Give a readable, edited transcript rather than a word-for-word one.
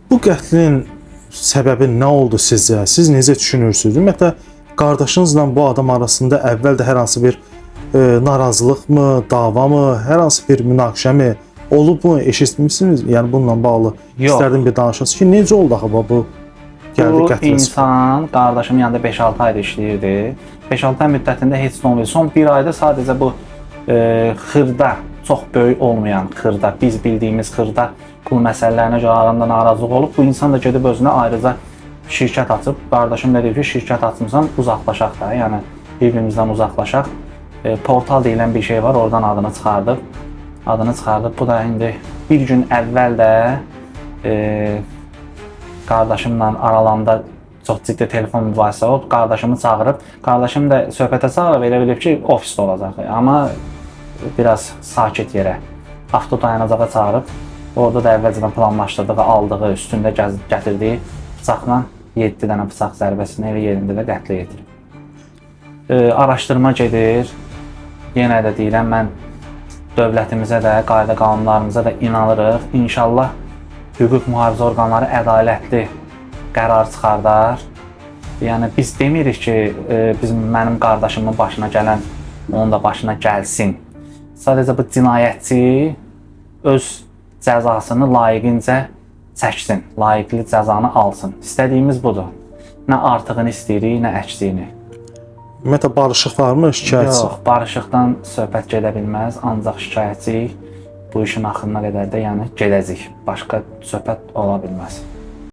Bu qətlin səbəbi nə oldu sizcə? Siz necə düşünürsünüz? Ümumiyyətlə, qardaşınızla bu adam arasında əvvəldə hər hansı bir narazılıqmı, davamı, hər hansı bir münaqişəmi olubmu, eşitmişsiniz? Yəni bununla bağlı istərdim bir danışasınız ki, necə oldu axı bu gəldi Bu qətlə? insan qardaşımın yanında 5-6 ayda işləyirdi. 5-6 ay müddətində heç nə olmadı. Son bir ayda sadəcə bu xırda, çox böyük olmayan xırda, biz bildiyimiz xırda pul məsələlərinə görə arasında narazılıq olub. Bu insan da gedib özünə ayrıca şirkət açıb. Qardaşım da deyib ki, şirkət açmısan, uzaqlaşaq da, yəni bir-birimizdən uzaqlaşaq. Portal deyilən bir şey var, oradan adını çıxardıb. Bu da indi bir gün əvvəl də qardaşımla aralanda çox ciddi telefon mübahisə olub. Qardaşımı çağırıb. Qardaşım da söhbətə çağırıb, elə bilib ki, ofisdə olacaq. Amma biraz sakit yerə, avto dayanacağa çağırıb. Orada da əvvəlcədən planlaşdırdığı, aldığı, üstündə gətirdiyi bıçaqla 7 dənə bıçaq zərbəsini elə yerində də qətlə yetirib. Araşdırma gedir. Yenə də deyirəm, mən dövlətimizə də, qayda qanunlarımıza da inanırıq. İnşallah hüquq mühafizə orqanları ədalətli qərar çıxardar. Yəni biz demirik ki, mənim qardaşımın başına gələn onun da başına gəlsin. Sadəcə bu cinayətçi öz cəzasını layiqincə çəksin, layiqli cəzanı alsın. İstədiyimiz budur. Nə artığını istəyirik, nə əksiyini. Ümumiyyətlə, barışıq varmı, şikayətçi? Yox, barışıqdan söhbət gedə bilməz, ancaq şikayətçi bu işin axırına qədər də yəni gedəcək. Başqa söhbət ola bilməz.